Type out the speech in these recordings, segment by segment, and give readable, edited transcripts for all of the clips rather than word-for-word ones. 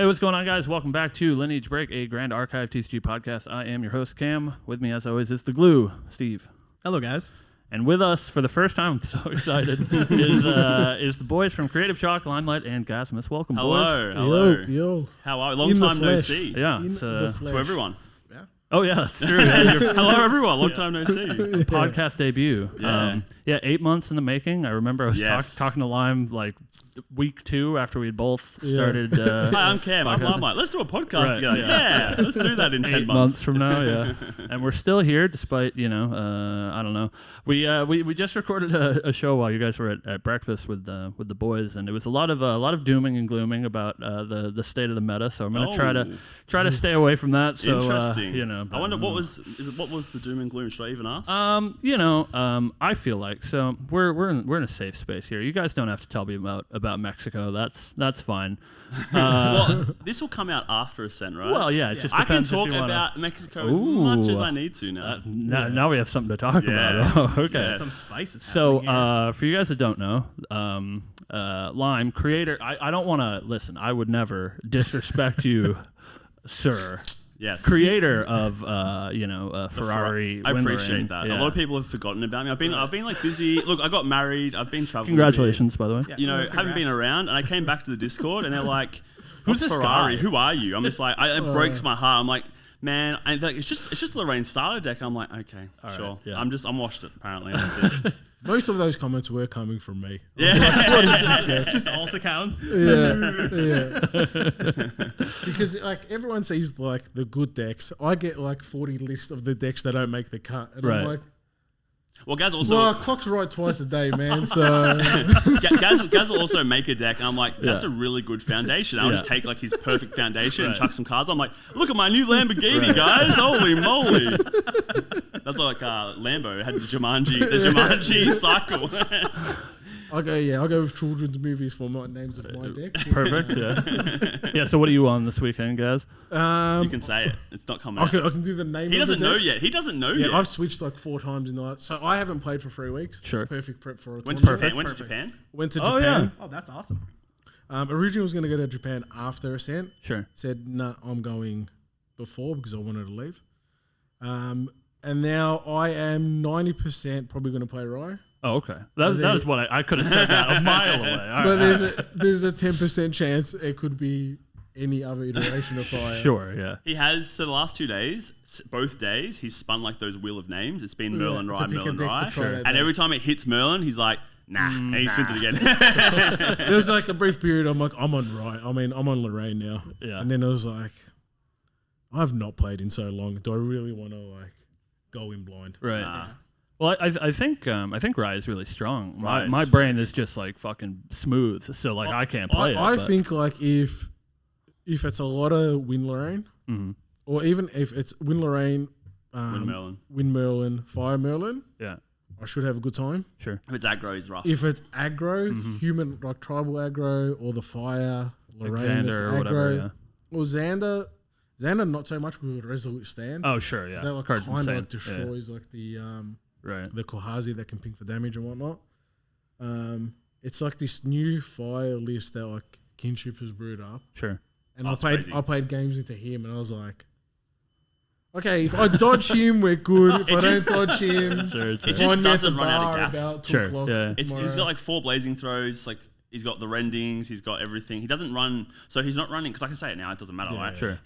what's going on, guys? Welcome back to Lineage Break, a Grand Archive TCG podcast. I am your host, Cam. With me, as always, is the glue, Steve. Hello, guys. And with us, for the first time, I'm so excited, is the boys from Creative Shock, Limelight, and Gasmus. Welcome, boys. Hello. Yo. How are you? Long time no see. Yeah. To everyone. Oh, yeah, that's true. Yeah, Hello, everyone. Long time no see. Podcast debut. Yeah. 8 months in the making. I remember I was talking to Lime like week 2 after we had both started. Hi, I'm Cam. I'm Limelight. Let's do a podcast together. Yeah. Let's do that in 10 8 months from now. Yeah, and we're still here despite I don't know. We just recorded a show while you guys were at breakfast with the boys, and it was a lot of dooming and glooming about the state of the meta. So I'm gonna try to stay away from that. So interesting. I wonder what was the doom and gloom? Should I even ask? I feel like we're in a safe space here. You guys don't have to tell me about Mexico. That's fine. Well, this will come out after Ascent, right? Well, yeah. It just I can depends talk if you about Mexico as much as I need to now. Now we have something to talk about. Oh, okay. Yes. Some spices. So, for you guys that don't know, Lime, creator, I don't want to listen. I would never disrespect you, sir. Yes. Creator of Ferrari. I appreciate Windlane. that. Yeah. A lot of people have forgotten about me. I've been like busy. Look, I got married. I've been traveling. Congratulations, by the way. Yeah. Haven't been around, and I came back to the Discord, and they're like, Who's "Who's this Ferrari? guy?" Who are you?" I'm just like, it breaks my heart. I'm like, man, it's just Lorraine starter deck. I'm like, okay, sure. yeah. I'm washed it apparently. That's it. Most of those comments were coming from me. Yeah. What is this deck? Just alt accounts. Yeah. Because like everyone sees like the good decks. I get like 40 lists of the decks that don't make the cut. And Right. I'm like, Well, Gaz also well, clock's right twice a day, man. So Gaz will also make a deck, and I'm like, that's a really good foundation. I'll just take like his perfect foundation and chuck some cards. I'm like, look at my new Lamborghini, guys! Holy moly! That's like Lambo had the Jumanji cycle. I'll go with children's movies for my names of my deck. Perfect. Yeah. Yeah. So what are you on this weekend, guys? You can say it. It's not coming out. I can do the name. He of doesn't the know deck. yet. He doesn't know Yeah, yet. I've switched like 4 times in the night. So I haven't played for 3 weeks. Sure. Perfect prep for a Went tournament. to Japan. Went to Oh, Japan. Oh, that's awesome. Originally was going to go to Japan after Ascent. Sure. Said, no, I'm going before because I wanted to leave. And now I am 90% probably going to play Rye. Oh, okay. That was what I could have said that a mile away. All But right. there's a 10% chance it could be any other iteration of Fire. Sure. Yeah. He has, so the last 2 days, both days, he's spun like those Wheel of Names. It's been Merlin, to Rye, pick a Merlin, deck to Rye. try that And day. every time it hits Merlin, he's like, nah. And he spins it again. There's like a brief period I'm like, I'm on Rye. I mean, I'm on Lorraine now. Yeah. And then it was like, I've not played in so long. Do I really want to like go in blind? Right. Nah. Well, I think Rye is really strong. Rye My is brain is just like fucking smooth, so like I can't play it. I but- think like if it's a lot of Win Lorraine, Mhm. or even if it's Win Lorraine, Merlin. Win Merlin, Fire Merlin, Yeah. I should have a good time. Sure. If it's aggro, he's rough. If it's aggro, Mm-hmm. human like tribal aggro, or the Fire Lorraine that's Xander or aggro, whatever. Yeah. or Xander not so much with Resolute Stand. Oh, sure. Yeah. that like Card's kind of insane. like destroys like the Right. the Kohazi that can ping for damage and whatnot. It's like this new Fire list that like Kinship has brewed up. Sure. And Oh, I played games into him, and I was like, okay, if I dodge him, we're good. If I don't dodge him, Sure. It Sure. just find me at doesn't the run out of bar gas. about 2 Sure, o'clock yeah. He's tomorrow. got like 4 blazing throws. Like he's got the rendings. He's got everything. He doesn't run. So he's not running because I can say it now. It doesn't matter. Yeah. Like, Sure.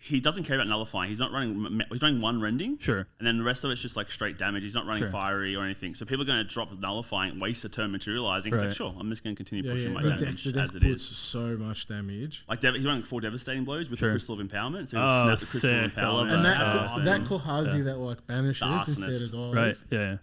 He doesn't care about nullifying. He's not running. He's running 1 rending. Sure. And then the rest of it's just like straight damage. He's not running Sure. fiery or anything. So people are going to drop nullifying, waste a turn materializing. It's Right. like, sure, I'm just going to continue yeah, pushing yeah. my The deck, damage the deck as it puts is. so much damage. Like he's running 4 devastating blows with Sure. the Crystal of Empowerment. So he'll Oh, snap the Crystal of sick. I love Empowerment. And that. that awesome. that Kohazi that like banishes The instead arsonist. of dies. Right. Yeah.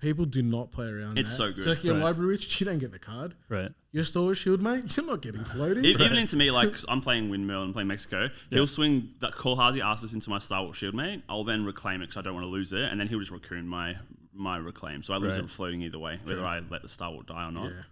People do not play around It's that. so good. So if you're Right. library rich, you don't get the card. Right. Your store shield, mate, you're not getting floating. Even into me, like I'm playing Windmill and playing Mexico, he'll swing that Kolhazi Arsus into my Star Wars shield mate. I'll then reclaim it because I don't want to lose it, and then he'll just raccoon my reclaim. So I lose Right. it floating either way, whether I let the Star Wars die or not. Yeah.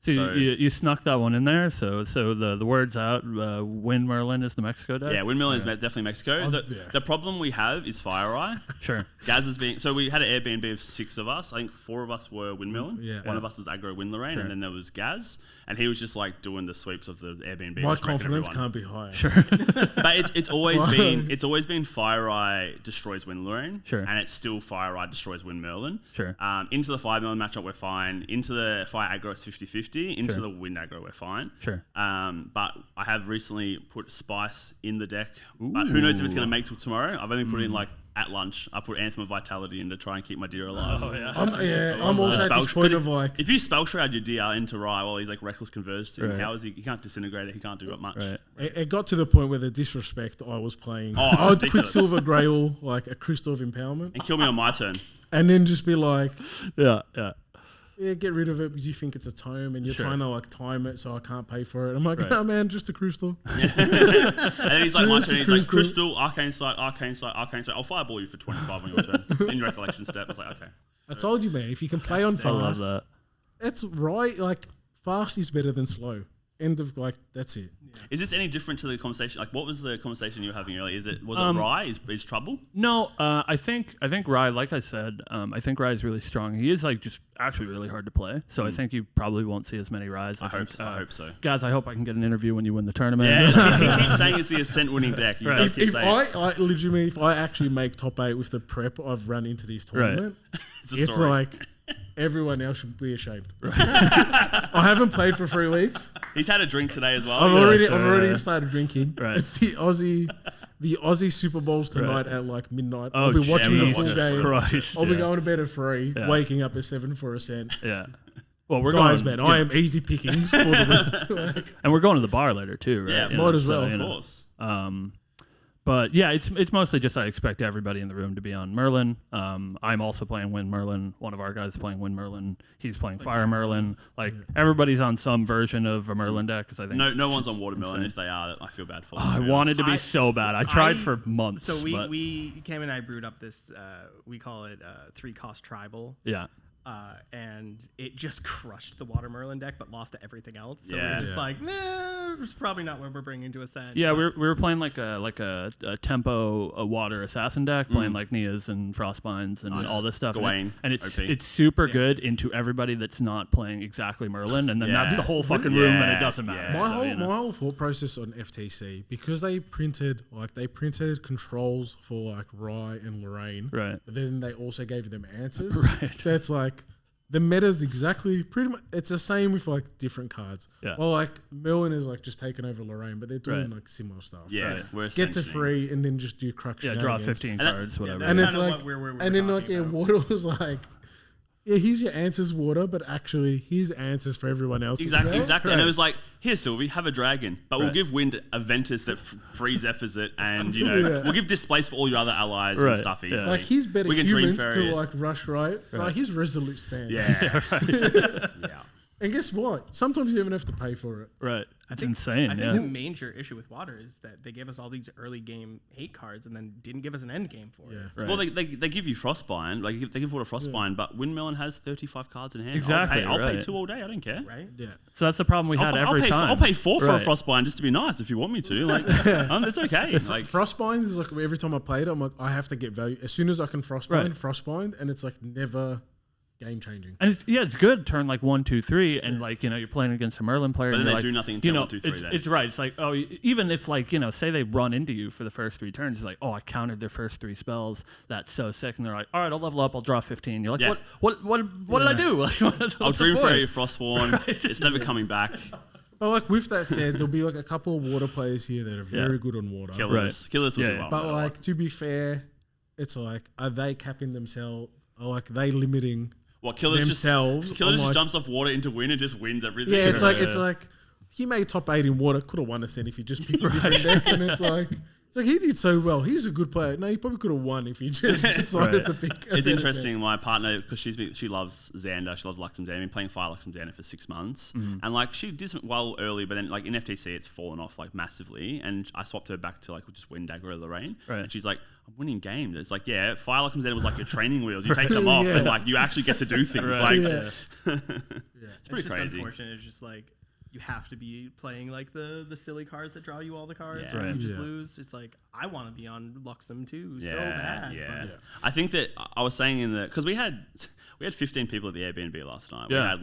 So you snuck that one in there. So the word's out. Win Merlin is the Mexico deck. Yeah, Win Merlin is definitely Mexico. The problem we have is Fire Eye. Sure. Gaz is being. So we had an Airbnb of 6 of us. I think 4 of us were Win Merlin. One of us was aggro Win Lorraine, and then there was Gaz, and he was just like doing the sweeps of the Airbnb. My confidence can't be higher. Sure. But it's always been Fire Eye destroys Win Lorraine. Sure. And it's still Fire Eye destroys Win Merlin. Sure. Into the Fire Merlin matchup, we're fine. Into the Fire aggro, it's 50-50. Into the Wind aggro, we're fine. Sure. But I have recently put Spice in the deck. But who knows if it's going to make till tomorrow? I've only put it in like at lunch. I put Anthem of Vitality in to try and keep my deer alive. Oh yeah. I'm also at this point of like, if you spell shroud your DR into Rye while he's like reckless conversion, how is he? He can't disintegrate it. He can't do it much. Right. it got to the point where the disrespect I was playing. Oh, I would ridiculous. Quicksilver Grail like a Crystal of Empowerment, And kill me on my turn. and then just be like, Yeah. get rid of it because you think it's a tome and you're Sure. trying to like time it so I can't pay for it. I'm like, Right. nah, man, just a crystal. And then he's like, my Just turn. a He's like, crystal. Crystal, Arcane Sight, Arcane Sight, Arcane Sight. I'll fireball you for 25 on your turn in your recollection step. I was like, okay. I told you, man, if you can play on I love fast, that. it's right. Like fast is better than slow. End of like that's it. Is this any different to the conversation? Like, what was the conversation you were having earlier? Was it Rye? Is trouble? No, I think Rye, like I said, I think Rye is really strong. He is like just actually really hard to play. So I think you probably won't see as many Ryes. I hope so. Guys, I hope I can get an interview when you win the tournament. Yeah, he keeps saying it's the Ascent winning deck. He does keep If saying I legitimately, if I actually make top 8 with the prep I've run into this tournament, it's a it's story. like everyone else should be ashamed. I haven't played for 3 weeks. He's had a drink today as well. I've sure, already started drinking. Right. It's the Aussie Super Bowls tonight at like midnight. Oh, I'll be watching the Jesus full game. Christ, I'll be yeah. going to bed at 3, Yeah. waking up at 7 for Ascent. Yeah. Well, we're Guys, going, man, I am easy pickings for the like, and we're going to the bar later too, right? Yeah, You might know, as well, of you know. course. But yeah, it's mostly just I expect everybody in the room to be on Merlin. I'm also playing Win Merlin. One of our guys is playing Win Merlin. He's playing Fire Merlin. Like everybody's on some version of a Merlin deck because I think No one's on Watermelon. If they are, I feel bad for them. I to be wanted to be honest. so bad. I tried for months. So but Cam and I brewed up this. We call it 3-cost tribal. yeah. And it just crushed the Watermelon deck, but lost to everything else. So Yeah. we're just like, nah, it's probably not what we're bringing to Ascent. Yeah, we were playing like a tempo a water assassin deck, playing like Nias and Frostbinds and Nice. all this stuff. Gawain, and it's OP. it's super good into everybody that's not playing exactly Merlin, and then that's the whole fucking room, and it doesn't matter. Yeah. So, you know. my whole thought process on FTC, because they printed controls for like Rye and Lorraine, Right. but then they also gave them answers. Right. So it's like the meta's exactly pretty much it's the same with like different cards. Yeah. Well, like Merlin is like just taking over Lorraine, but they're doing Right. like similar stuff. Yeah, Right. we're Get to essentially- 3 and then just do crux. Yeah, draw shenanigans. 15 that- cards, whatever. that's And it's kinda like, what we're and then like talking about. Water was like, yeah, here's your answers, Water, but actually here's answers for everyone else. as Exactly, well. exactly. And it was like, here, Sylvie, have a dragon, but we'll Right. give Wind a Ventus that free Zephyrs it, and you know, Yeah. we'll give Displace for all your other allies Right, and stuff. yeah. Easily. Like he's better We can Dream humans Fairy to it. like rush right. Like he's Resolute Stand. Yeah, yeah. And guess what? Sometimes you even have to pay for it. Right. It's insane. I think Yeah. the major issue with Water is that they gave us all these early game hate cards and then didn't give us an end game for it. Right. Well, they give you Frostbind, like they give Water Frostbind, but Windmelon has 35 cards in hand. Exactly, I'll pay right. 2 all day. I don't care. Right? Yeah. So that's the problem we had every time. I'll pay 4 for a Right. Frostbind just to be nice if you want me to. Like, it's okay. Like, Frostbind is like every time I play it, I'm like, I have to get value. As soon as I can Frostbind, and it's like never game changing. And it's good turn like 1, 2, 3, and like you're playing against a Merlin player. But and then you're they like, do nothing until 1, 2, 3 It's, then. it's right. It's like even if like say they run into you for the first 3 turns, it's like I countered their first 3 spells. That's so sick. And they're like, all right, I'll level up. I'll draw 15. You're like, Yeah. what did I do? Like, what's I'll the Dream point? Fairy Frostborn. It's never coming back. But like with that said, there'll be like a couple of Water players here that are very good on Water. Killers. Killers will Yeah, do yeah. well. But no matter like to be fair, it's like are they capping themselves? Or like they limiting? what Killers themselves, Killers I'm just like- jumps off Water into Win and just wins everything. Yeah, it's like he made top 8 in Water. Could have won Ascent if he just picked a different deck, and it's like It's like he did so well. He's a good player. No, he probably could have won if he just decided to pick. It's interesting. My partner, because she loves Xander, she loves Luxem Xander. I've been playing Fire Luxem Xander for 6 months, and like she did well early, but then like in FTC it's fallen off like massively. And I swapped her back to like just win Dagger of Lorraine, and she's like, I'm winning games. It's like, yeah, Fire Luxem Xander was like your training wheels. You take them off, and like you actually get to do things. It's pretty crazy. Unfortunate. It's just like. You have to be playing like the silly cards that draw you all the cards, Yeah. and you just lose. It's like I want to be on Luxem too, so bad. Yeah. I think that I was saying because we had 15 people at the Airbnb last night. Yeah.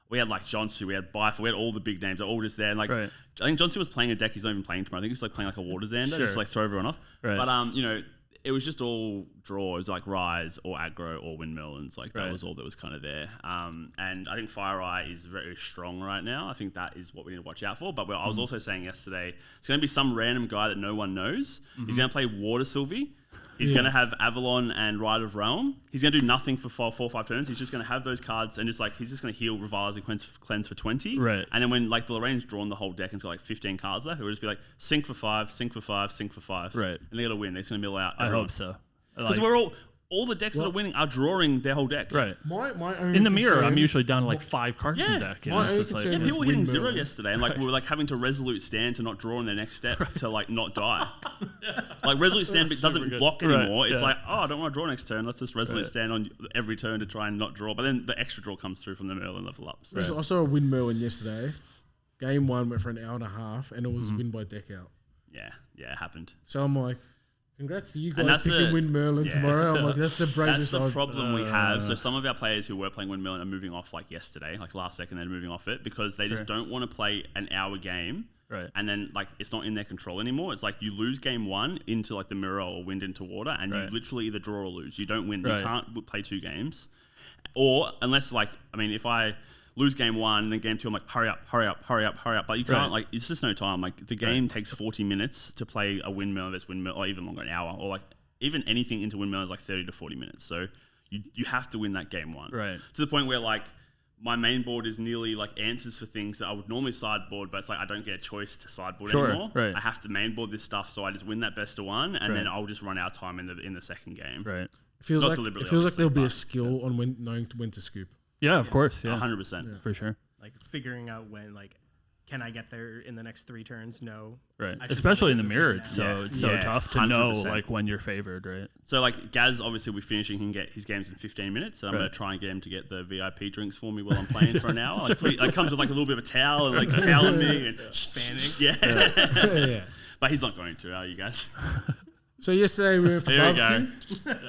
We had like John Su, we had Bife, we had all the big names. They're all just there. And like I think John Su was playing a deck he's not even playing tomorrow. I think he's like playing like a Water Xander, just to, like throw everyone off. Right. But it was just all draws, like Rise or Aggro or Windmill, and like that was all that was kind of there. And I think Fire Eye is very strong right now. I think that is what we need to watch out for. But I was also saying yesterday, it's going to be some random guy that no one knows. He's going to play Water Sylvie. He's going to have Avalon and Rite of Realm. He's going to do nothing for 4 or 5 turns. He's just going to have those cards and he's just going to heal, Revise, and Cleanse for 20. Right. And then when like the Lorraine's drawn the whole deck and it's got like 15 cards left, it will just be like sink for 5, sink for 5, sink for 5. Right. And they're going to win. They're going to mill out. I hope so. Because all the decks that are winning are drawing their whole deck. Right. My only In the mirror, concern- I'm usually down to like 5 cards in the deck. My only It's like, concern People were hitting Windmill. 0 yesterday, and like we were like having to resolute stand to not draw in their next step to like not die. Like resolute stand doesn't block anymore. It's like, oh, I don't want to draw next turn. Let's just resolute stand on every turn to try and not draw. But then the extra draw comes through from the middle and level up. So. I saw a Windmill in yesterday. Game 1 went for an hour and a half, and it was win by deck out. Yeah, it happened. So I'm like, congrats to you And guys that's picking Windmerlin tomorrow. I'm like, that's the That's bravest the I've... problem we have. So some of our players who were playing Windmill are moving off like yesterday, like last second, they're moving off it because they just don't want to play an hour game. Right. And then like it's not in their control anymore. It's like you lose game 1 into like the mirror or wind into water, and you literally either draw or lose. You don't win. You can't play 2 games, or unless like if I lose game 1 and then game 2, I'm like hurry up. But you can't like it's just no time. Like the game takes 40 minutes to play a Windmill versus Windmill, or even longer, an hour, or like even anything into Windmill is like 30 to 40 minutes. So you have to win that game 1. Right. To the point where like my main board is nearly like answers for things that I would normally sideboard, but it's like I don't get a choice to sideboard anymore. Right. I have to main board this stuff, so I just win that best of 1, and then I'll just run out of time in the second game. Right. It feels Not like deliberately, there'll be a obviously, skill on knowing when to scoop. Yeah, of course. Yeah. 100%. For sure. Like figuring out when, like, can I get there in the next 3 turns? No. Right. I should Especially in play the this mirror, now. it's so tough to know 100%. like when you're favored, right? So like Gaz obviously will be finishing. He can get his games in 15 minutes. So I'm going to try and get him to get the VIP drinks for me while I'm playing for an hour. Like comes with like a little bit of a towel and like toweling me and Fanning. Yeah. But he's not going to, are you guys? So yesterday we went for There we barbecue.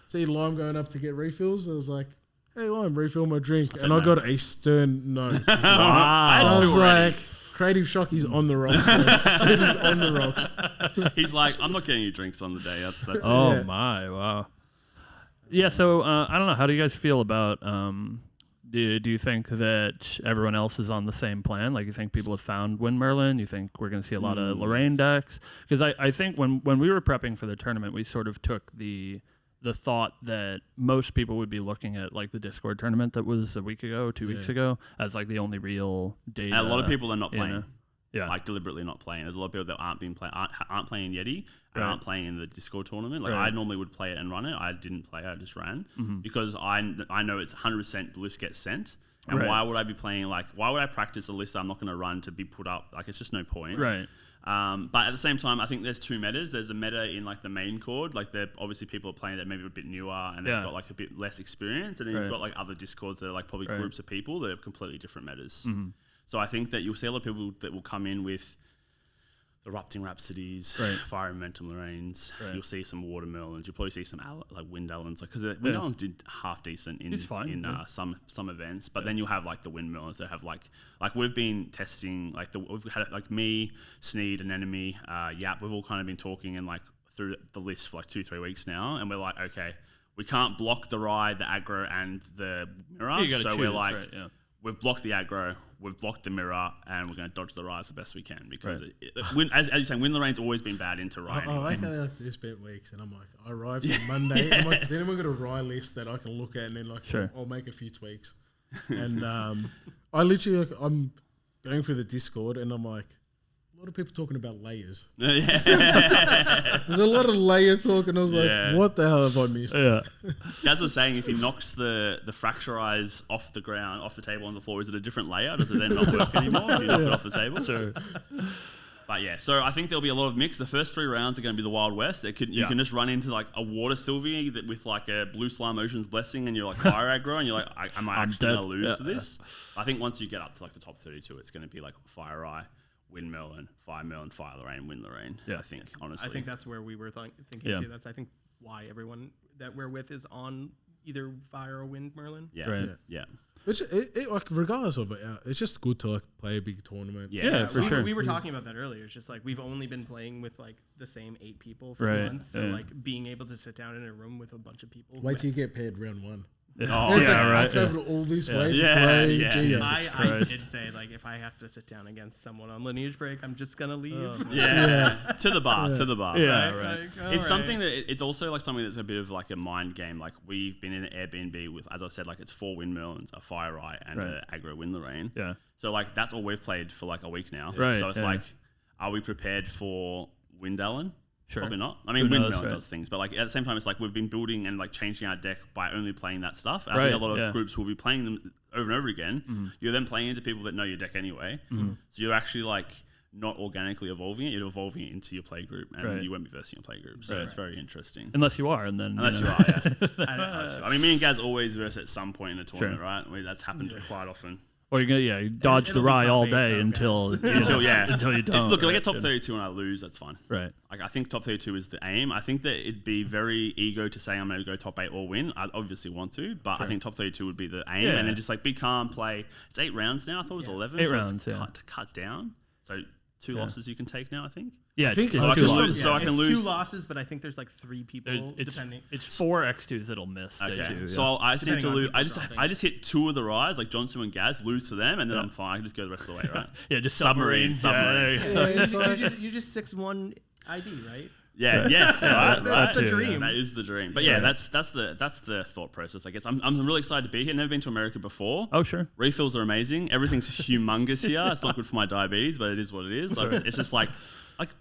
See Lime going up to get refills. I was like, hey Lime, refill my drink. said And I no. got a stern no. So I I had was 2 already. like, creative shock is on the rocks. It is on the rocks. He's like, I'm not getting you drinks on the day. That's Oh Yeah. my, wow. Yeah, so I don't know. How do you guys feel about? Do you think that everyone else is on the same plan? Like, you think people have found Wind Merlin? You think we're going to see a lot of Lorraine decks? Because I think when we were prepping for the tournament, we sort of took the thought that most people would be looking at like the Discord tournament that was a week ago, 2 weeks ago, as like the only real data. And a lot of people are not you playing. know? Yeah. Like deliberately not playing. There's a lot of people that aren't playing Yeti and Right. aren't playing in the Discord tournament. Like Right. I normally would play it and run it. I didn't play it. I just ran because I know it's 100% Bliss gets sent. And Right. why would I be playing why would I practice a list that I'm not going to run to be put up? Like it's just no point. Right. But at the same time, I think there's 2 metas. There's a meta in like the main chord, like obviously people are playing that maybe a bit newer and they've got like a bit less experience, and then you've got like other Discords that are like probably groups of people that have completely different metas. So I think that you'll see a lot of people that will come in with Erupting Rhapsodies, Fire Momentum Lorraines. You'll see some Watermelons. You'll probably see some Wind Allens, because Wind Allens did half decent in some events. But then you'll have like the Windmills that have like we've been testing we've had like me, Sneed, and Enemy, Yap. We've all kind of been talking and like through the list for like 2-3 weeks now, and we're like, okay, we can't block the Ride, the aggro, and the mirror. You gotta So choose, we're like. right, yeah. We've blocked the aggro, we've blocked the mirror, and we're going to dodge the Rise the best we can, because as you say, Wind Lorraine's always been bad into Rye. I like how they like to spend weeks, and I'm like, I arrived on Monday. I'm like, has anyone got a Rye list that I can look at, and then like I'll make a few tweaks. And I literally I'm going through the Discord, and I'm like, A lot of people talking about layers. Yeah. There's a lot of layer talk, and I was Yeah. like, what the hell have I missed? Yeah. Gaz was saying if he knocks the fracturize off the ground, off the table on the floor, is it a different layer? Does it then not work anymore if you knock it off the table? Sure. But yeah, so I think there'll be a lot of mix. The first 3 rounds are going to be the Wild West. You can just run into like a water Sylvie with like a blue slime ocean's blessing, and you're like fire aggro, and you're like, am I actually going to lose to this? I think once you get up to like the top 32, it's going to be like Fire Eye, Windmill, Fire Lorraine, Wind Lorraine. Yeah. I think honestly. I think that's where we were thinking too. That's I think why everyone that we're with is on either Fire or Wind Merlin. Yeah. Right. Yeah. Which, like, regardless of it, it's just good to like play a big tournament. Yeah, for sure. We were talking about that earlier. It's just like we've only been playing with like the same 8 people for Right, months. So yeah. like being able to sit down in a room with a bunch of people. Wait till you get paired round 1. Oh, It's yeah, like, right. I traveled all this way to Yeah, play. yeah. Gee, I did say like if I have to sit down against someone on Lineage break, I'm just gonna leave. Yeah. To the bar. Yeah, Right, right. like, It's something that it's also like something that's a bit of like a mind game. Like we've been in an Airbnb with, as I said, like it's 4 Windmills, a Fire Eye, and Right. a Aggro Wind Lorraine. Yeah. So like that's all we've played for like a week now. Right, So it's yeah. like, are we prepared for Wind Allen? Sure. Probably not. I mean, Who knows, Windmill right. does things, but like at the same time, it's like we've been building and like changing our deck by only playing that stuff. I Right, think a lot of yeah. groups will be playing them over and over again. You're then playing into people that know your deck anyway. So you're actually like not organically evolving it, you're evolving it into your play group, and Right. you won't be versing your play group. So it's very interesting. Unless you are, and then Unless you are, yeah. I mean, me and Gaz always verse at some point in the tournament, Sure. right? That's happened quite often. Or you're gonna you dodge the It'll be rye top all 8 day though, until Until you don't. Look, if I right, get top good. 32 and I lose, that's fine. Right. Like I think top 32 is the aim. I think that it'd be very ego to say I'm going to go top 8 or win. I obviously want to, but I think top 32 would be the aim, Yeah. and then just like be calm, play. It's 8 rounds now. I thought it was 11. 8 so rounds, it's yeah. cut down. So 2 losses you can take now, I think. Yeah, think it's it's two just- losses. So I can it's lose- 2 losses, but I think there's like 3 people depending. It's 4 X2s that'll miss. Day Okay, 2, so yeah. I just need to Depending on lose. people dropping. I just hit 2 of the rise, like Johnson and Gaz, lose to them, and then I'm fine. I can just go the rest of the way, right? Yeah, just Submarine. Yeah, there you go. Yeah, it's like, You just 6-1 ID, right? Yeah, yes, right, That's the too, dream. That is the dream. But yeah, that's the thought process, I guess. I'm really excited to be here. Never been to America before. Oh, sure. Refills are amazing. Everything's humongous here. It's not good for my diabetes, but it is what it is. Like, it's just like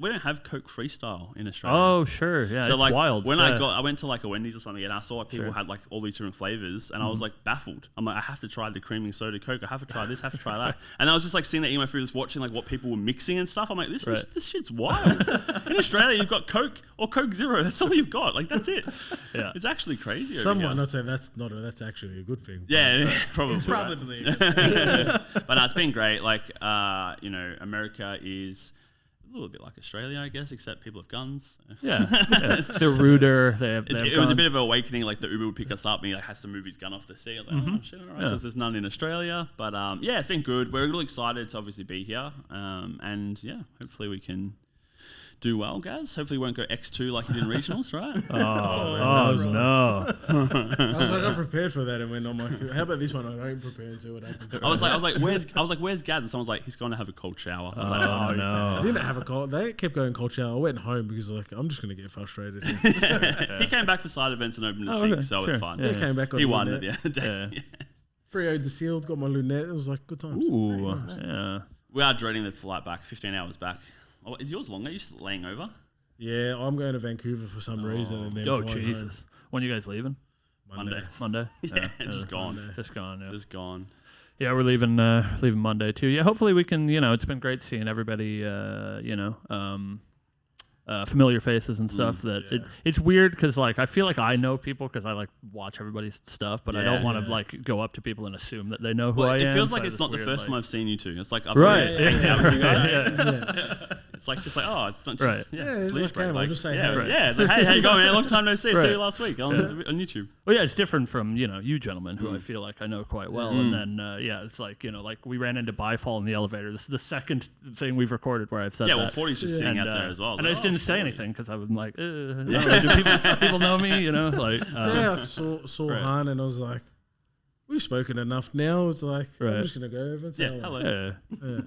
we don't have Coke Freestyle in Australia. Oh, sure. Yeah, So it's like wild. when yeah. I went to like a Wendy's or something, and I saw like people had like all these different flavors, and I was like baffled. I'm like, I have to try the creaming soda Coke. I have to try this. I have to try that. And I was just like seeing that in my food, just watching like what people were mixing and stuff. I'm like, this shit's wild. In Australia, you've got Coke or Coke Zero. That's all you've got. Like that's it. Yeah. It's actually crazy. some over might here. not say that's actually a good thing. Yeah, probably. It's probably. But no, it's been great. Like, America is a little bit like Australia, I guess, except people have guns. Yeah. They're ruder. They have It was a guns. bit of an awakening. Like the Uber would pick us up, and he like has to move his gun off the seat. I was like, oh shit, all right, because there's none in Australia. But yeah, it's been good. We're really excited to obviously be here, and yeah, hopefully we can do well, guys. Hopefully we won't go X2 like you did in regionals, right? Oh, no. I was like, I'm prepared for that, and when I'm like, how about this one? I don't prepare and see what happens. I was like, where's Gaz? And someone's like, he's going to have a cold shower. I was like, Oh, okay. no. I didn't have a cold. They kept going cold shower. I went home because like I'm just gonna get frustrated. He came back for side events and opened a Oh, six, okay, so sure. it's fine. Yeah. They came back on He won lunette. at the end of the day. Yeah. 3-0 Sealed, got my lunette. It was like good times. Ooh. Yeah. We are dreading the flight back, 15 hours back. Oh, is yours longer? Are you still laying over? Yeah, I'm going to Vancouver for some reason, and then Oh, flying Jesus. When are you guys leaving? home Monday. Monday? Yeah, just gone. Just gone, yeah. Just gone. Yeah, we're leaving Monday too. Yeah, hopefully we can, it's been great seeing everybody, familiar faces and stuff. It's weird because like I feel like I know people because I like watch everybody's stuff, but I don't want to like go up to people and assume that they know who I am. It feels so like I it's just not the weird, first like- time I've seen you two. It's like I've Right. hanging out with you guys. Yeah. It's like just like it's not Right. just Yeah, it's it's Lineage like, hey, break, I'll just say yeah, hey. right. Yeah, it's like, hey, how you going, man? Long time no see. Right. See you last week on YouTube. Well, yeah, it's different from you gentlemen who I feel like I know quite well, and then it's like like we ran into Byfall in the elevator. This is the second thing we've recorded where I've said Yeah, that. well, 40's just sitting And, out there as well. And I Like, just didn't say anything because I was like, do people know me? Like, Yeah, I saw Han, and I was like, we've spoken enough now. It's like, Right. I'm just going to go over and say hello. hello. Yeah.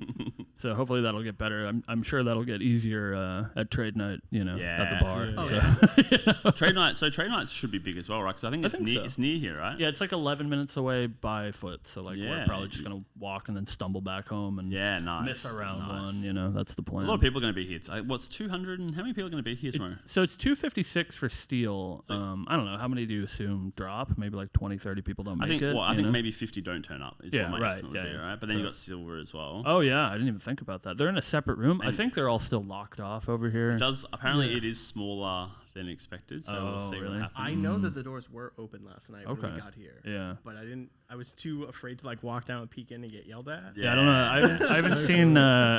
So hopefully that'll get better. I'm sure that'll get easier at trade night. At the bar. Yeah. So, Trade night. So trade nights should be big as well, right? Because I think so. It's near here, right? Yeah, it's like 11 minutes away by foot. So we're Yeah. probably just gonna walk and then stumble back home and Yeah, nice. miss our round Nice. one. That's the plan. A lot of people are going to be here. What's 200 and how many people are going to be here tomorrow? So it's 256 for steel. I don't know, how many do you assume drop? Maybe like 20, 30 people don't make it. I think maybe 50 don't turn up. Is Yeah, what my right, estimate would yeah, be, yeah. right? But then you got silver as well. Oh yeah, I didn't even think about that. They're in a separate room. I think they're all still locked off over here. Apparently it is smaller than expected. So we'll see really? what happens. I know that the doors were open last night when Okay. we got here. Yeah. But I was too afraid to like walk down and peek in and get yelled at. Yeah, I don't know. I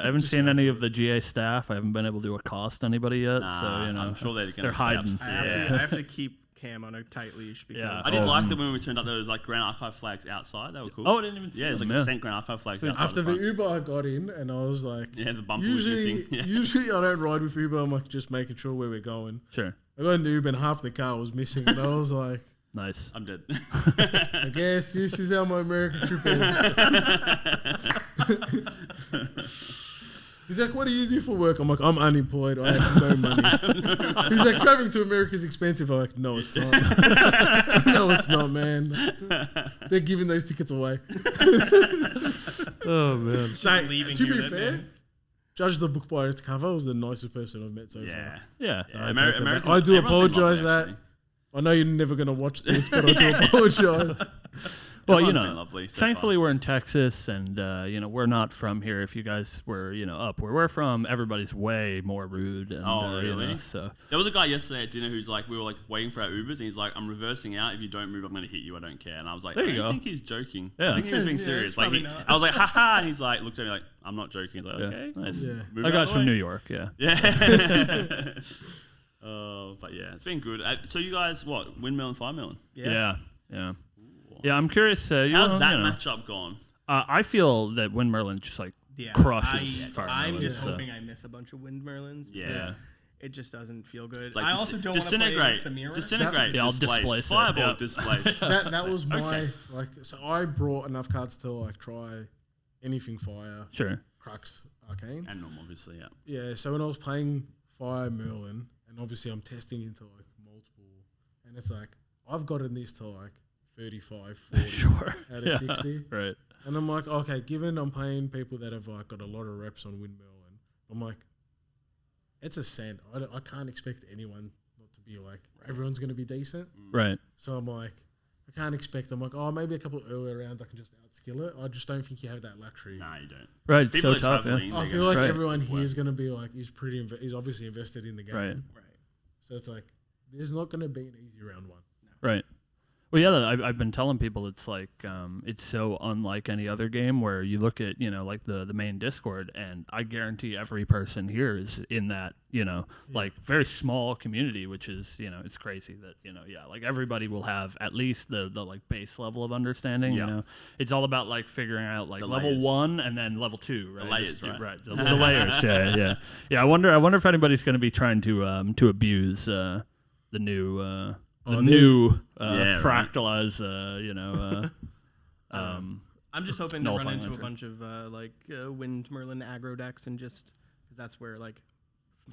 haven't seen any of the GA staff. I haven't been able to accost anybody yet. Nah, so I'm sure they're going to they're hiding. I have to keep Cam on a tight leash because Yeah. I did like that when we turned up. There was like Grand Archive flags outside. They were cool. Oh, I didn't even see yeah, it's them, like yeah. Ascent Grand Archive flags outside. After the front. Uber, I got in and I was like, Yeah, the bumper was missing. Yeah. usually I don't ride with Uber. I'm like just making sure where we're going. Sure. I got in the Uber and half the car was missing. And I was like, Nice. I'm dead. I guess this is how my American trip ends. He's like, what do you do for work? I'm like, I'm unemployed. I have no money. He's like, traveling to America is expensive. I'm like, no, it's not. No, it's not, man. They're giving those tickets away. Oh man. just leaving to here be that fair, day. judge the book by its cover. Was the nicest person I've met so yeah. far. Yeah. Yeah, I Ameri- take that Americans- back. I do everyone's been apologise lovely, that. I know you're never going to watch this, but I do apologise. Well, Everyone's been lovely so thankfully far. we're in Texas, and we're not from here. If you guys were, up where we're from, everybody's way more rude. And, Oh, really? So There was a guy yesterday at dinner who's like, we were like waiting for our Ubers, and he's like, I'm reversing out. If you don't move, I'm going to hit you. I don't care. And I was like, There you I go. think he's joking. Yeah. I think he was being Yeah, serious. it's Like, probably not. I was like, haha. And he's like, looked at me like, I'm not joking. He's like, yeah, okay. nice. Yeah. Move Our out guys the from way. New York. Yeah. Yeah. But yeah, it's been good. So you guys, what, windmill and fire milling? Yeah. Yeah. I'm curious. How's that matchup gone? I feel that Wind Merlin just like Yeah, crushes Fire I'm Merlin. just so. hoping I miss a bunch of Wind Merlins. Yeah. because it just doesn't feel good. It's like I also don't want to play against the mirror. Disintegrate. Yeah, I'll displace. displace it, Fireball. yeah. Displace. That was my Okay. so I brought enough cards to like try anything fire, Sure. Crux, Arcane. And normal, obviously, yeah. Yeah, so when I was playing Fire Merlin, and obviously I'm testing into like multiple, and it's like I've gotten this to like 35, 40 Sure. out of Yeah. 60, Right. and I'm like, okay, given I'm playing people that have like got a lot of reps on Windmill, and I'm like, it's Ascent. I can't expect anyone not to be like everyone's going to be decent. Right. So I'm like, I can't expect. I'm like, oh, maybe a couple of earlier rounds I can just outskill it. I just don't think you have that luxury. Nah, you don't. Right. It's People so are tough. Yeah. traveling. I they're feel gonna- like Right. everyone here Work. is going to be like, he's obviously invested in the game. Right. Right. So it's like, there's not going to be an easy round one. Right. Well, yeah, I've been telling people it's like it's so unlike any other game where you look at like the main Discord, and I guarantee every person here is in that like very small community, which is it's crazy that like everybody will have at least the like base level of understanding. Yeah. It's all about like figuring out like The level layers. 1 and then level 2, right? layers, Just- right? The layers. Yeah. I wonder if anybody's going to be trying to abuse the new. Oh, New Yeah, right. fractalize, I'm just hoping to Null run into a Lantern. bunch of Wind Merlin aggro decks and just because that's where like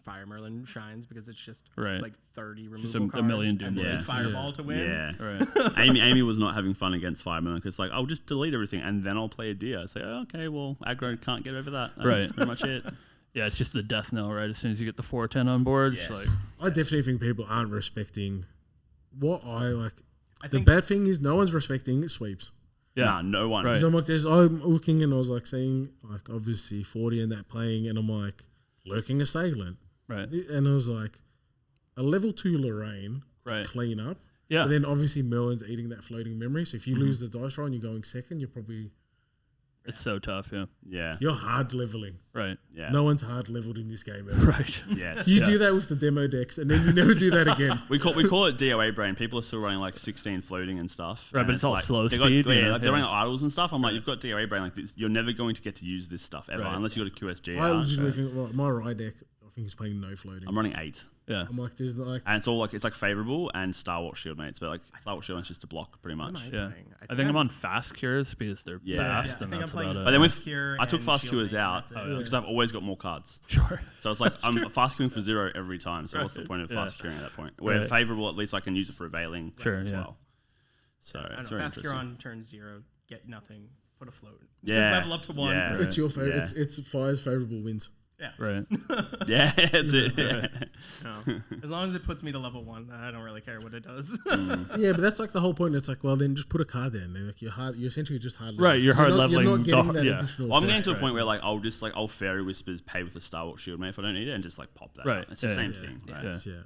Fire Merlin shines because it's just Right. like 30 removal Just a cards million and Doom then Blades. Fireball to win. Yeah. right. Amy was not having fun against Fireman because it's like, I'll just delete everything and then I'll play a deer. It's like, oh, okay, well, aggro can't get over that. That's Right. pretty much it. Yeah, it's just the death knell, right? As soon as you get the 410 on board, Yes. it's like, I definitely think people aren't respecting what I like. I The think bad thing is no one's respecting sweeps. yeah, Nah, no one. Right. So I'm like, I'm looking and I was like seeing like obviously 40 and that playing, and I'm like lurking assailant, right, and I was like a level 2 Lorraine right. clean up, Yeah, but then obviously Merlin's eating that floating memory. So if you lose the dice roll and you're going second, you're it's so tough. Yeah, Yeah. hard leveling. right, No one's hard leveled in this game ever. right. Yes. You Yeah. do that with the demo decks, and then you never do that again. We call it DOA brain. People are still running like 16 floating and stuff. Right, and but it's all like, slow they got- speed, Yeah, yeah, like they're yeah. running idles and stuff. I'm like, you've got DOA brain. Like this, you're never going to get to use this stuff ever Right. unless you got a QSG. I out. legitimately think my Rye deck, I think he's playing no floating. I'm running 8. Yeah. I'm like, there's like, And it's all like, it's like favorable and Star Wars Shield mates, but like Star Wars Shield is just a block pretty What am much. I Yeah. playing? I think I'm on fast cures because they're Yeah. fast, I and think that's I'm playing about But it. then with, Fast Cure I took and Fast Shield Cures Mate, out that's it. because I've always got more cards. Sure. So it's like, I'm fast queuing for 0 every time. So what's the Right. point of Yeah. fast queuing at that point? Where Right. favorable, at least I can use it for availing Sure, as yeah. well. So I don't it's know. very Fast Cure interesting. on turn 0, get nothing, put a float. Yeah. Level up to 1. Yeah. it's your favorite. Yeah. It's Fire's favorable wins. Yeah. Right. Yeah, that's it. No. As long as it puts me to level 1, I don't really care what it does. Yeah, but that's like the whole point. It's like, well, then just put a card there, and then like you're essentially just hard. Right, you're hard leveling You're not getting the- that yeah. additional. Well, I'm getting effect. to a point where like I'll Fairy Whispers pay with a Star Wars Shield mate if I don't need it and just like pop that. Right, Out. It's the yeah, same yeah. thing, right? Yeah. Yeah.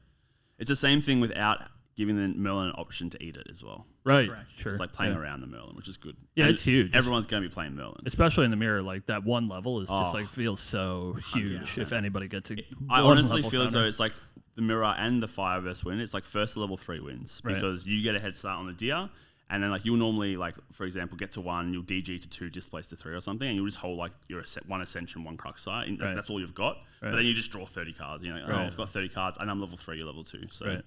It's the same thing without giving the Merlin an option to eat it as well. Right. Correct. Sure. It's like playing Yeah. around the Merlin, which is good. Yeah, And it's huge. Everyone's going to be playing Merlin. Especially in the mirror, like that one level is just Oh. like feels so huge. If anybody gets a, I one honestly level feel as counter. though it's like the Mirror and the Fire versus win. It's like first level 3 wins Right. because you get a head start on the deer. And then like you'll normally like, for example, get to 1, you'll DG to 2, displace to 3 or something, and you'll just hold like your one Ascension, 1 Crux sight, and Right. that's all you've got. Right. But then you just draw 30 cards. You're like, oh, Right. I've got 30 cards, and I'm level 3, you're level 2. So, Right.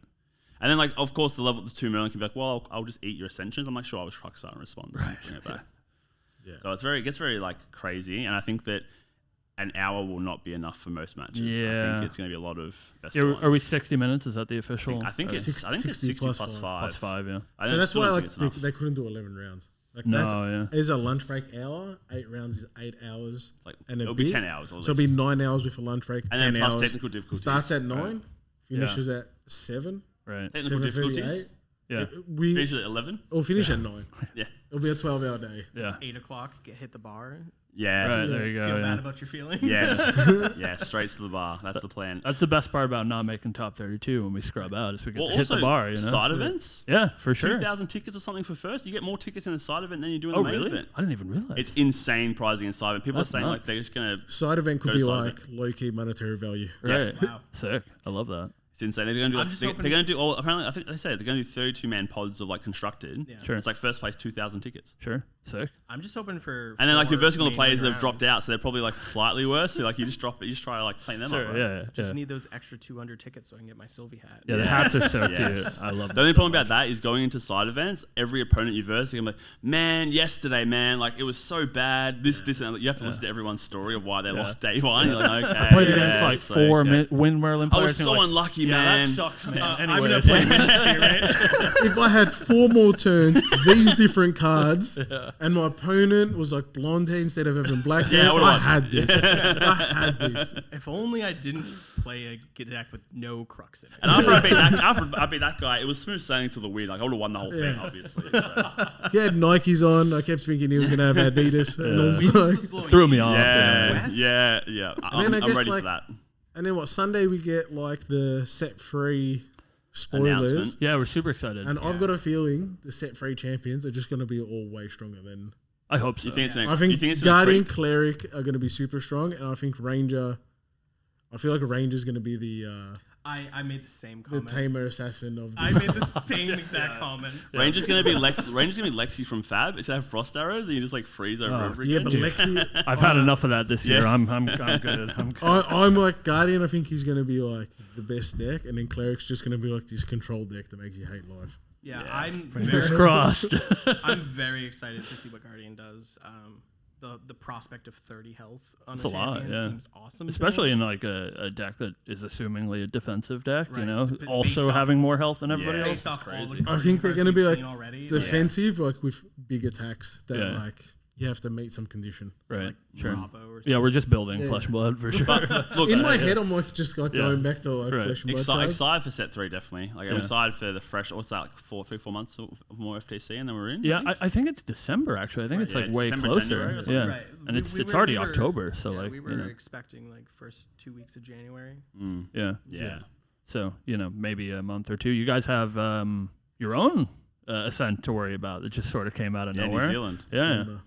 and then like of course the 2 Merlin can be like, well, I'll just eat your Ascensions. I'm like, sure, I was Crux sight in response. Right. Bring it back. Yeah. So it gets very like crazy, and I think that an hour will not be enough for most matches. I Yeah. think it's going to be a lot of best. Yeah, of are we ones. 60 minutes? Is that the official? I think or it's 60 plus 5. plus 5. Yeah. I So don't- that's still why don't like think it's enough. they couldn't do 11 rounds. Like No, that's, yeah. is a lunch break hour. 8 rounds is 8 hours. Like, and a it'll be bit. 10 hours. At So it'll be least. 9 hours with a lunch break. And then 10 plus hours. technical difficulties. Starts at 9, finishes Yeah. at 7. Right. Technical difficulties. 7:38. Yeah. We Finish at 11. will finish at 9. Yeah. It'll be a 12-hour day. Yeah. 8 o'clock, hit the bar. Yeah. Right. There you go. Feel yeah. bad about your feelings. Yes. Yeah. Straight to the bar. That's the plan. That's the best part about not making top 32 when we scrub out is we get Well, to hit also the bar. You know. side events. Yeah, for sure. 2,000 tickets or something for first. You get more tickets in the side event than you do in Oh the main really? event. I didn't even realize. It's insane pricing in side event. People That's are saying like nuts. they're just gonna. Side event could Go to be side like low-key monetary value. right. Wow. Sick. I love that. It's insane. They're gonna do. I'm Like, just they're hoping- gonna do all. Apparently, I think they said they're gonna do 32-man pods of like constructed. Yeah. Sure. It's like first place 2,000 tickets. Sure. Sick. I'm just hoping for. And then like your 4 vertical main players that have rounds. dropped out, so they're probably like slightly worse. So like you just drop it, you just try to like play them Sure. up. Right? Yeah. Just Yeah. need those extra 200 tickets so I can get my Sylvie hat. Yeah. The hats are so Yes. cute. I love. The only problem about that is going into side events. Every opponent you verse, they're gonna be like, man, yesterday, man, like it was so bad. This, and you have to listen to everyone's story of why they lost day one. You're like, okay. Played against like so, 4 okay. Wind Merlin I players. was and so you're like, unlucky, yeah, man. that sucks, man. I'm Anyway, gonna play Ministry, right? If I had 4 more turns, these different cards, and my opponent was like blonde hair instead of having black hair, I would've I won. had this. I had this. If only I didn't play a deck with no crux in it. And after I beat that guy, it was smooth sailing to the win. Like I would have won the whole thing, obviously. So. He had Nikes on. I kept thinking he was going to have Adidas. And I was Wind like, was blowing Threw me east off. Yeah, west. yeah. I'm then I guess, ready like, for that. and then what, Sunday we get like the set free spoilers. Announcement. Yeah, we're super excited. And I've got a feeling the set free champions are just going to be all way stronger than. I hope so. You think it's gonna, I think you think it's gonna Guardian, creep? Cleric are going to be super strong, and I think Ranger. I feel like Ranger's going to be the I made the same comment. tamer assassin of. I made the same exact comment. Ranger's gonna be Lexi from Fab. It's gonna have frost arrows, and you just like freeze over yeah, again. but Lexi. I've had enough of that this year. Yeah. I'm good. I'm good. I'm like Guardian. I think he's going to be like the best deck, and then Cleric's just going to be like this control deck that makes you hate life. Yeah, Yeah. I'm Fingers very, crossed. I'm very excited to see what Guardian does. The prospect of 30 health on It's a a lot, champion yeah. seems awesome. to Especially me. in like a deck that is assumingly a defensive deck, you Right. know, Based also off- having more health than everybody Yeah. else. based It's off all crazy. the I think they're going to be like already, defensive, like with big attacks that Yeah. like you have to meet some condition. Right. like Sure. Bravo or Yeah, we're just building Yeah. flesh and blood for sure. Look, In my head, I'm like just like Yeah. going back to like Right. flesh and blood. cards. excited for set 3 definitely. Like I'm Yeah. excited for the fresh. What's that? Like 3-4 months of more FTC, and then we're in. Yeah, I think it's December actually. I think it's Yeah, like way December, closer. January or something. Yeah, Right. and We- it's we it's were- already we were- October, so yeah, like we were you know, expecting like first 2 weeks of January. Mm. yeah. Yeah. So you know, maybe a month or two. You guys have your own Ascent to worry about. That just sort of came out of Yeah, nowhere. New Zealand. Yeah, December.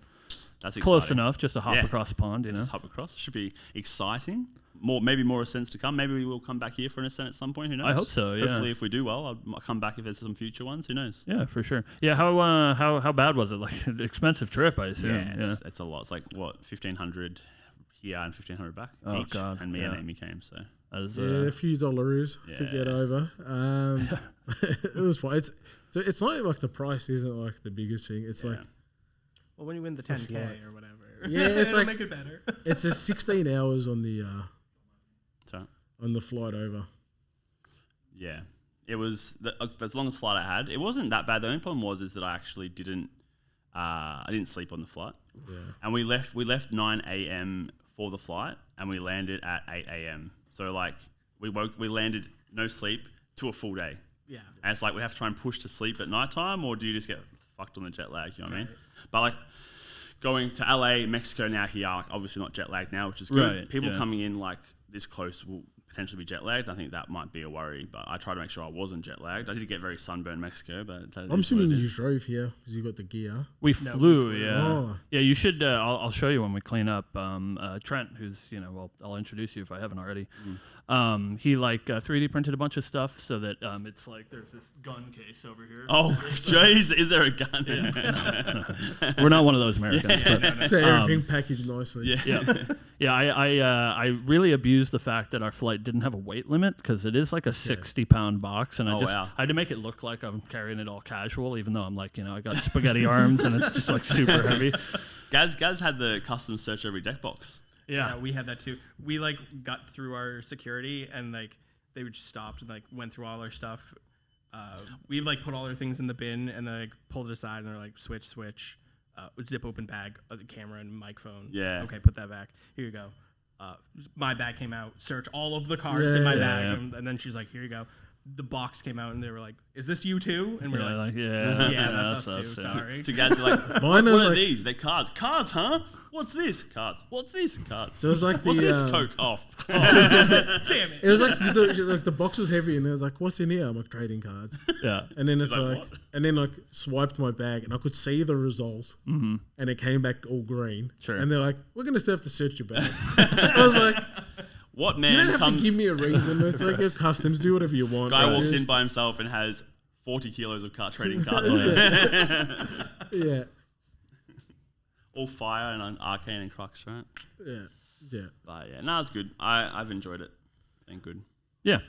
That's exciting. close enough just to hop Yeah. across the pond. You know. Just hop across. Should be exciting. Maybe more Ascents to come. Maybe we will come back here for an Ascent at some point. Who knows? I hope so, yeah. Hopefully, if we do well, I'll come back if there's some future ones. Who knows? Yeah, for sure. Yeah, how bad was it? Like an expensive trip, I assume. Yeah, it's a lot. It's like what 1,500 here and 1,500 back Oh, each. God, And me yeah. and Amy came. So As, a few dollaroos to get over. It was fun. It's not like the price isn't like the biggest thing. It's like, well, when you win the 10K or whatever, it's it'll like make it better. It's a 16 hours on the flight over. Yeah, it was as long as flight I had. It wasn't that bad. The only problem was that I actually didn't. I didn't sleep on the flight. Yeah. And we left 9 a.m. for the flight, and we landed at 8 a.m. So like we landed no sleep to a full day. Yeah. And it's like we have to try and push to sleep at nighttime, or do you just get fucked on the jet lag? You know what I mean? But like going to LA, Mexico now here, like obviously not jet lagged now, which is good. Right, People coming in like this close will potentially be jet lagged. I think that might be a worry, but I try to make sure I wasn't jet lagged. I did get very sunburned in Mexico, but I'm assuming you drove here because you got the gear. We flew, yeah. Oh. Yeah, you should. I'll show you when we clean up. Trent, who's I'll introduce you if I haven't already. He like 3D printed a bunch of stuff so that it's like there's this gun case over here. Oh, jeez, is there a gun? Yeah. We're not one of those Americans. But, So everything packaged nicely. Yeah. I really abused the fact that our flight didn't have a weight limit because it is like a 60-pound box, and I had to make it look like I'm carrying it all casual, even though I'm like I got spaghetti arms and it's just like super heavy. Gaz had the custom search every deck box. Yeah, we had that too. We like got through our security and like they would just stopped and like went through all our stuff. We like put all our things in the bin and then like pulled it aside and they're like switch. Zip open bag, the camera and microphone. Yeah. Okay, put that back. Here you go. My bag came out. Search all of the cards in my bag, and then she's like, "Here you go." The box came out, and they were like, "Is this you too?" And we're like, that's us too. Sorry. Two guys are like, "What are these? They're cards. Cards, huh? What's this? Cards. What's this? Cards." So it was like what's this? Coke off. Damn it! It was like the box was heavy, and it was like, "What's in here?" I'm like, "Trading cards." Yeah. And then it's like, like and then like swiped my bag, and I could see the results, and it came back all green. Sure. And they're like, "We're gonna still have to search your bag." I was like, What man "You don't have comes? to give me a reason. It's like your customs. Do whatever you want." Guy walks in by himself and has 40 kilos of trading cards. Yeah. All fire and arcane and crux, right? Yeah. But yeah, no, it's good. I've enjoyed it. Been good. Yeah.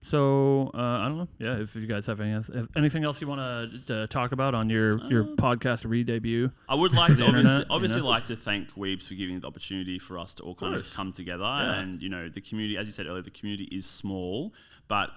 So I don't know. Yeah, if you guys have anything else you want to talk about on your podcast re-debut. I would like to internet, obviously like to thank Weebs for giving the opportunity for us to all kind of come together. Yeah. And the community, as you said earlier, the community is small, but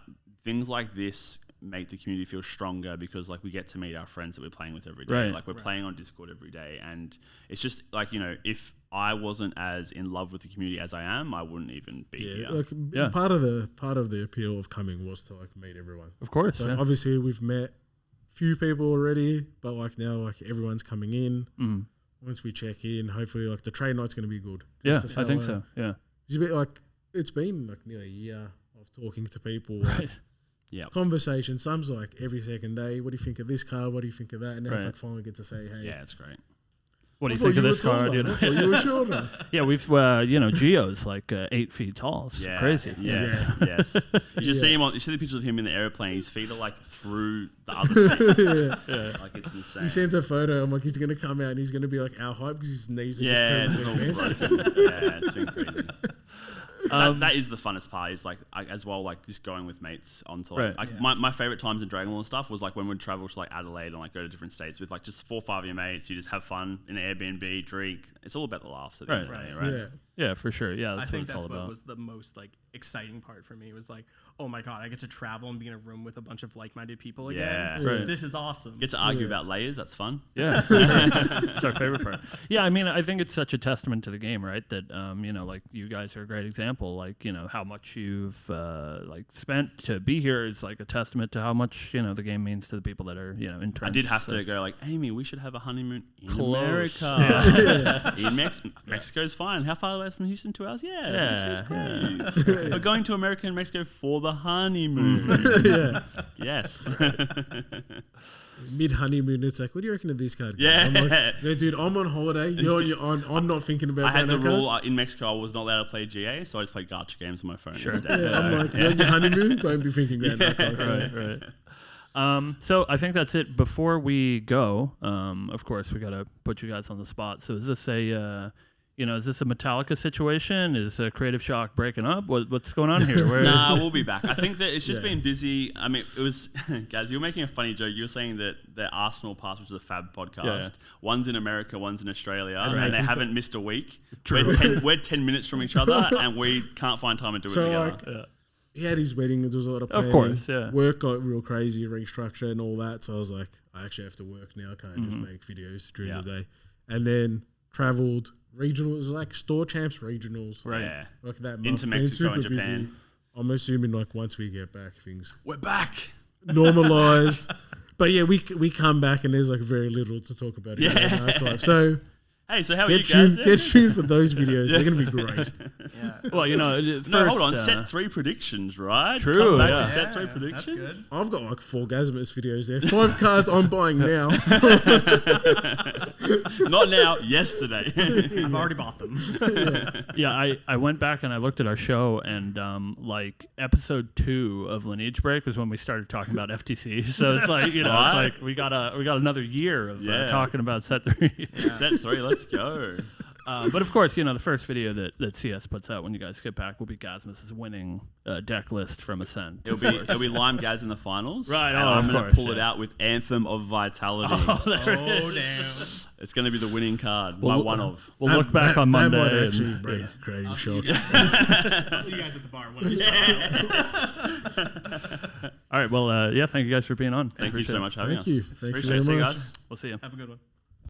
things like this make the community feel stronger because like we get to meet our friends that we're playing with every day. Right. Like we're playing on Discord every day, and it's just like if I wasn't as in love with the community as I am, I wouldn't even be here. Like part of the appeal of coming was to like meet everyone. Of course. So obviously we've met few people already, but like now like everyone's coming in. Once we check in, hopefully like the trade night's going to be good. Yeah, I think so. Yeah. It's been like nearly a year of talking to people. Right. Yeah. Conversation. Some's like every second day. What do you think of this card? What do you think of that? And now it's like finally get to say, hey. Yeah, it's great. What do you think of this card? I thought you were shorter. Yeah, we've Gio's like 8 feet tall. It's crazy. Yes. You should see him you see the pictures of him in the airplane. His feet are like through the other seat. Like it's insane. He sent a photo. I'm like, he's gonna come out and he's gonna be like our height because his knees are just all broken. Yeah, it's been crazy. That is the funnest part. Is like as well, like just going with mates onto like my favorite times in Dragon Ball and stuff was like when we'd travel to like Adelaide and like go to different states with like just 4 or 5 of your mates. You just have fun in an Airbnb, drink. It's all about the laughs at the end of the day, right? Yeah. Yeah, for sure. Yeah, I think what it's all about. Was the most like exciting part for me. Was like, oh my god, I get to travel and be in a room with a bunch of like-minded people again. Yeah. Right. This is awesome. Get to argue about layers. That's fun. Yeah, it's our favorite part. Yeah, I mean, I think it's such a testament to the game, right? That like you guys are a great example. Like how much you've like spent to be here is like a testament to how much the game means to the people that are in. I did have to go like, Amy, we should have a honeymoon in Close. America. In Mexico's fine. How far away is from Houston? 2 hours. Yeah, Mexico's great. We're going to America and Mexico for the honeymoon. Yes. Mid honeymoon, it's like, what do you reckon of this card? Yeah. I'm like, no, dude, I'm on holiday. You're on. I'm not thinking about. I had the that rule card. in Mexico. I was not allowed to play GA, so I just played gacha games on my phone instead. Yeah, So, I'm like, you're on your honeymoon. Don't be thinking about that card. Right. So I think that's it. Before we go, of course, we got to put you guys on the spot. So is this is this a Metallica situation? Is Creative Shock breaking up? What's going on here? Nah, we'll be back. I think that it's just been busy. I mean, it was guys. You were making a funny joke. You were saying that the Arsenal Pass, which is a Fab podcast, one's in America, one's in Australia, and they haven't missed a week. We're 10 minutes from each other, and we can't find time to do it together. He had his wedding. There was a lot of planning. Of course, yeah. Work got real crazy, restructure and all that. So I was like, I actually have to work now. I can't just make videos during the day. And then travelled regionals, like Store Champs regionals. Right. Yeah. Like that month. Into Mexico and super Japan. busy. I'm assuming like once we get back, things We're back. normalise. But yeah, we come back and there's like very little to talk about. Yeah. In our archive. So Hey, so how are you get guys? tuned for those videos. They're going to be great. Yeah. Well, first, No, hold on. Set 3 predictions, right? True, Come back yeah. for set 3 Yeah, predictions. that's I've got like 4 Gasmus videos there. 5 cards I'm buying now. Not now, yesterday. I've already bought them. Yeah, I went back and I looked at our show, and like episode 2 of Lineage Break was when we started talking about FTC. So it's like it's Right. like we got another year of Yeah. talking about set 3. Set 3, let's go. But of course, the first video that CS puts out when you guys get back will be Gasmus's winning deck list from Ascent. It'll be Lime Gaz in the finals. Right, And oh, I'm of going to course, pull it out with Anthem of Vitality. Oh, damn. It's going to be the winning card by one of. We'll look back on Monday. That might and- actually bring Creative Shock. I'll see you guys at the bar. When All right. Well, thank you guys for being on. Thank you so much for having us. Thank you. Thank you Appreciate very it. See you much. guys. We'll see you. Have a good one.